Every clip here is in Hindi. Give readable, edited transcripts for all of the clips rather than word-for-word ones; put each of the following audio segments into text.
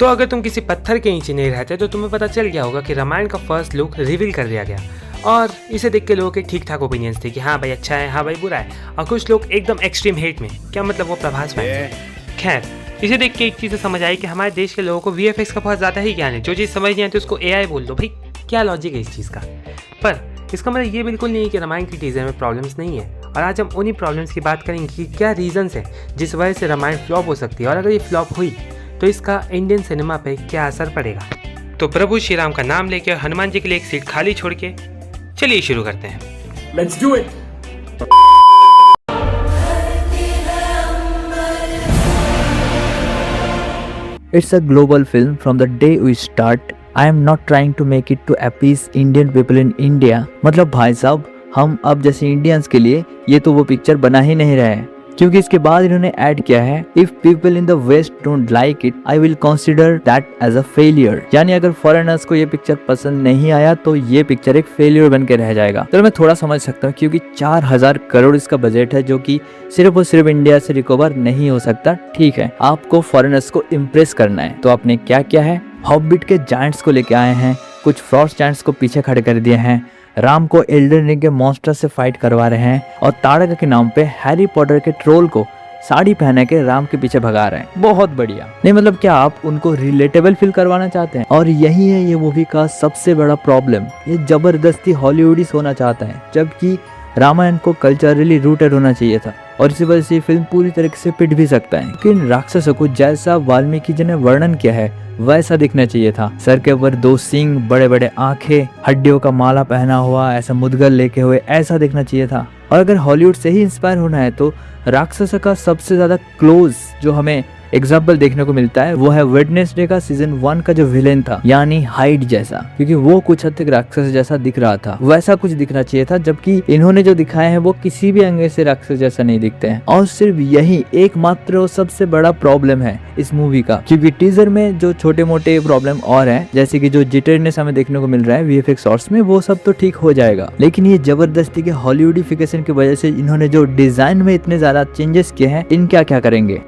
तो अगर तुम किसी पत्थर के नीचे नहीं रहते तो तुम्हें पता चल गया होगा कि रामायण का फर्स्ट लुक रिवील कर दिया गया और इसे देख के लोगों के ठीक ठाक ओपिनियंस थे कि हाँ भाई अच्छा है, हाँ भाई बुरा है, और कुछ लोग एकदम एक्सट्रीम हेट में, क्या मतलब वो प्रभास फैन थे। खैर इसे देख के एक चीज़ समझ आई कि हमारे देश के लोगों को VFX का बहुत ज़्यादा ही ज्ञान है, जो चीज़ समझ नहीं आती उसको AI बोल दो। भाई क्या लॉजिक है इस चीज़ का। पर इसका मतलब ये बिल्कुल नहीं है कि रामायण की टीजर में प्रॉब्लम्स नहीं है, और आज हम उन्हीं प्रॉब्लम्स की बात करेंगे कि क्या रीजंस है जिस वजह से रामायण फ्लॉप हो सकती है, और अगर ये फ्लॉप हुई तो इसका इंडियन सिनेमा पे क्या असर पड़ेगा। तो प्रभु श्री राम का नाम लेके और हनुमान जी के लिए एक सीट खाली छोड़ के चलिए शुरू करते हैं। Let's do it. It's a global film from the day we start. I am not trying to make it to appease Indian people in India. मतलब भाई साहब हम अब जैसे इंडियंस के लिए ये तो वो पिक्चर बना ही नहीं रहे हैं, क्योंकि इसके बाद इन्होंने ऐड किया है if people in the west don't like it I will consider that as a failure. यानी अगर फॉरेनर्स को ये पिक्चर पसंद नहीं आया तो ये पिक्चर एक फेलियर बन के रह जाएगा। तो मैं थोड़ा समझ सकता हूँ, क्योंकि 4000 करोड़ इसका बजट है, जो कि सिर्फ और सिर्फ इंडिया से रिकवर नहीं हो सकता। ठीक है, आपको फॉरेनर्स को इम्प्रेस करना है, तो आपने क्या किया है, हॉबिट के जायंट्स को लेके आए हैं, कुछ फ्रॉस्ट जायंट्स को पीछे खड़े कर दिए हैं, राम को एल्डन रिंग के मॉन्स्टर से फाइट करवा रहे हैं, और ताड़का के नाम पे हैरी पॉटर के ट्रोल को साड़ी पहने के राम के पीछे भगा रहे हैं। बहुत बढ़िया। नहीं मतलब क्या आप उनको रिलेटेबल फील करवाना चाहते हैं? और यही है ये मूवी का सबसे बड़ा प्रॉब्लम, ये जबरदस्ती हॉलीवुडिश होना चाहता है, जबकि रामायण को कल्चरली रूटेड होना चाहिए था, और इसी वजह से फिल्म पूरी तरीके से पिट भी सकता है। लेकिन राक्षसों को जैसा वाल्मीकि जी ने वर्णन किया है वैसा दिखना चाहिए था। सर के ऊपर 2 सींग, बड़े बड़े आंखें, हड्डियों का माला पहना हुआ, ऐसा मुद्गल लेके हुए, ऐसा दिखना चाहिए था। और अगर हॉलीवुड से ही इंस्पायर होना है तो राक्षस का सबसे ज्यादा क्लोज जो हमें एग्जाम्पल देखने को मिलता है वो है वेडनेसडे का सीजन 1 का जो विलेन था, यानी हाइड जैसा, क्योंकि वो कुछ हद तक राक्षस जैसा दिख रहा था, वैसा कुछ दिखना चाहिए था। जबकि इन्होंने जो दिखाए हैं वो किसी भी एंगल से राक्षस जैसा नहीं दिखते हैं, और सिर्फ यही एकमात्र और सबसे बड़ा प्रॉब्लम है इस मूवी का। क्योंकि टीजर में जो छोटे मोटे प्रॉब्लम और हैं, जैसे कि जो जिटरनेस हमें देखने को मिल रहा है VFX शॉट्स में, वो सब तो ठीक हो जाएगा, लेकिन ये जबरदस्ती के हॉलीवुडिफिकेशन की वजह से इन्होंने जो डिजाइन में इतने ज्यादा चेंजेस किए हैं, इनका क्या करेंगे।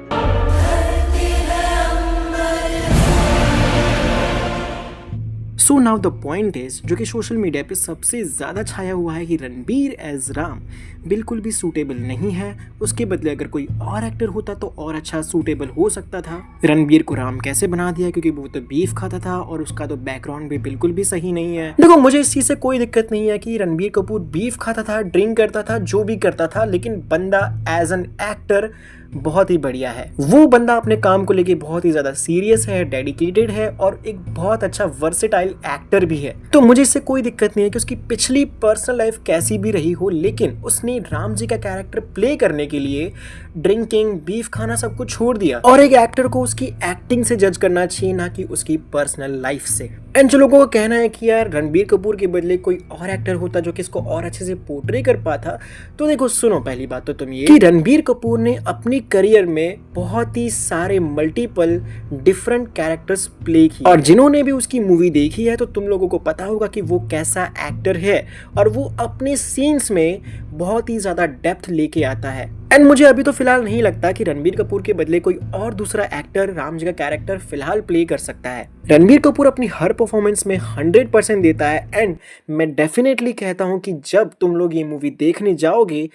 So now the point is, जो कि सोशल मीडिया पे सबसे ज़्यादा छाया हुआ है कि रणबीर एज राम बिल्कुल भी सूटेबल नहीं है। उसके बदले अगर कोई और एक्टर होता तो और अच्छा सूटेबल हो सकता था। रणबीर को राम कैसे बना दिया, क्योंकि वो तो बीफ खाता था और उसका तो बैकग्राउंड भी बिल्कुल भी सही नहीं है। देखो मुझे इस चीज़ से कोई दिक्कत नहीं है कि रणबीर कपूर बीफ खाता था, ड्रिंक करता था, जो भी करता था, लेकिन बंदा एज एन एक्टर बहुत ही बढ़िया है। वो बंदा अपने काम को लेके बहुत ही ज्यादा सीरियस है, डेडिकेटेड है, और एक बहुत अच्छा वर्सेटाइल एक्टर भी है। तो मुझे इससे कोई दिक्कत नहीं है कि उसकी पिछली पर्सनल लाइफ कैसी भी रही हो, लेकिन उसने राम जी का कैरेक्टर प्ले करने के लिए ड्रिंकिंग, बीफ खाना सब कुछ छोड़ दिया। और एक एक्टर को उसकी एक्टिंग से जज करना चाहिए, ना कि उसकी पर्सनल लाइफ से। एंड जो लोगों को कहना है कि यार रणबीर कपूर के बदले कोई और एक्टर होता जो कि इसको और अच्छे से पोर्ट्रे कर पाता, तो देखो सुनो, पहली बात तो तुम ये कि रणबीर कपूर ने अपनी करियर में बहुत ही सारे मल्टीपल डिफरेंट कैरेक्टर्स प्ले किए, और जिन्होंने भी उसकी मूवी देखी है तो तुम लोगों को पता होगा कि वो कैसा एक्टर है, और वो अपने सीन्स में बहुत ही ज्यादा डेप्थ लेके आता है। एंड मुझे अभी तो फिलहाल नहीं लगता कि रणबीर कपूर के बदले कोई और दूसरा एक्टर राम जी का कैरेक्टर फिलहाल प्ले कर सकता है। रणबीर कपूर अपनी हर परफॉर्मेंस में 100% देता है, एंड मैं डेफिनेटली कहता हूं कि जब तुम लोग ये मूवी देखने जाओगे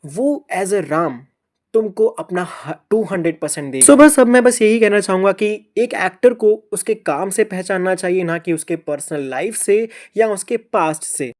वो एज ए राम तुमको अपना 200% देगा। बस अब मैं बस यही कहना चाहूंगा कि एक एक्टर को उसके काम से पहचानना चाहिए, ना कि उसके पर्सनल लाइफ से या उसके पास्ट से।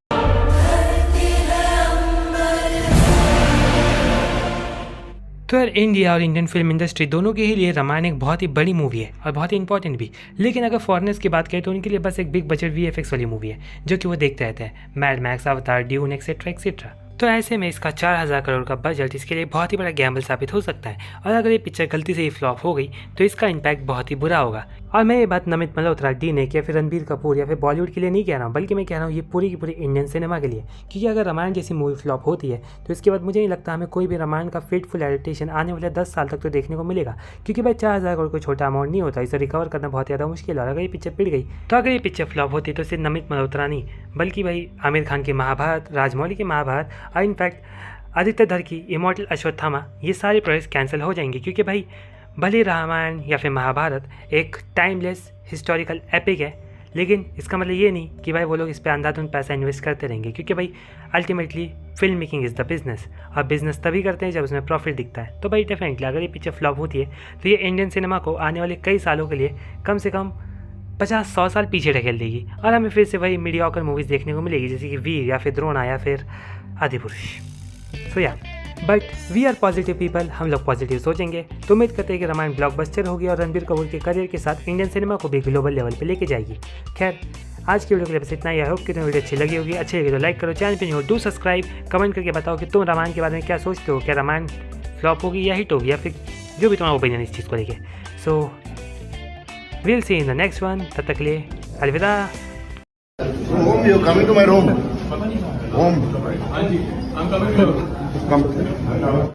तो यार इंडिया और इंडियन फिल्म इंडस्ट्री दोनों के ही लिए रामायण एक बहुत ही बड़ी मूवी है और बहुत ही इंपॉर्टेंट भी। लेकिन अगर फॉरेनर्स की बात करें तो उनके लिए बस एक बिग बजट VFX वाली मूवी है, जो कि वो देखते रहते हैं, मैड मैक्स, अवतार, ड्यून एक्सेट्रा एक्सेट्रा। तो ऐसे में इसका 4000 करोड़ का बजट इसके लिए बहुत ही बड़ा गैम्बल साबित हो सकता है, और अगर ये पिक्चर गलती से ही फ्लॉप हो गई तो इसका इम्पैक्ट बहुत ही बुरा होगा। और मैं ये बात नमित मल्होत्रा, डी नेक या फिर रणबीर कपूर या फिर बॉलीवुड के लिए नहीं कह रहा हूँ, बल्कि मैं कह रहा हूँ ये पूरी की पूरी इंडियन सिनेमा के लिए। क्योंकि अगर रामायण जैसी मूवी फ्लॉप होती है तो इसके बाद मुझे नहीं लगता हमें कोई भी रामायण का फेटफुल एडेप्टेशन आने वाले 10 साल तक तो देखने को मिलेगा। क्योंकि भाई 4000 करोड़ कोई छोटा अमाउंट नहीं होता, इसे रिकवर करना बहुत ज़्यादा मुश्किल है। और अगर ये पिक्चर पिट गई तो अगर ये पिक्चर फ्लॉप होती तो सिर्फ नमित मल्होत्रा नहीं, बल्कि भाई आमिर खान की महाभारत, राजमौली की महाभारत, और इनफैक्ट आदित्य धर की इमॉर्टल अश्वत्थामा, ये सारे प्रोजेक्ट्स कैंसिल हो जाएंगे। क्योंकि भाई भले रामायण या फिर महाभारत एक टाइमलेस हिस्टोरिकल एपिक है, लेकिन इसका मतलब ये नहीं कि भाई वो लोग इस पर अंधाधुंध पैसा इन्वेस्ट करते रहेंगे, क्योंकि भाई ultimately film making is the business, और बिजनेस तभी करते हैं जब उसमें प्रॉफिट दिखता है। तो भाई डेफिनेटली अगर ये पिक्चर फ्लॉप होती है तो ये इंडियन सिनेमा को आने वाले कई सालों के लिए कम से कम 50-100 साल पीछे ढकेल देगी, और हमें फिर से वही मीडियोकर मूवीज़ देखने को मिलेगी, जैसे कि वीर या फिर द्रोणा या फिर आदिपुरुष। सो या but we are positive people, हम लोग पॉजिटिव सोचेंगे। तो उम्मीद करते हैं कि रामायण ब्लॉकबस्टर होगी और रणबीर कपूर के करियर के साथ इंडियन सिनेमा को भी ग्लोबल लेवल पे लेके जाएगी। खैर आज की वीडियो के लिए बस इतना ही। आई होप कि तुम्हें वीडियो अच्छी लगी होगी। अच्छी लगी तो लाइक करो, चैनल पे नहीं हो डू सब्सक्राइब, कमेंट करके बताओ कि तुम रामायण के बारे में क्या सोचते हो, क्या रामायण फ्लॉप होगी या हिट होगी, या फिर जो भी तुम्हारा ओपिनियन इस चीज़ को लेके। So will see in the next one, तब तक के लिए अलविदा। Home, you're coming to my room. Home. I'm coming. Come.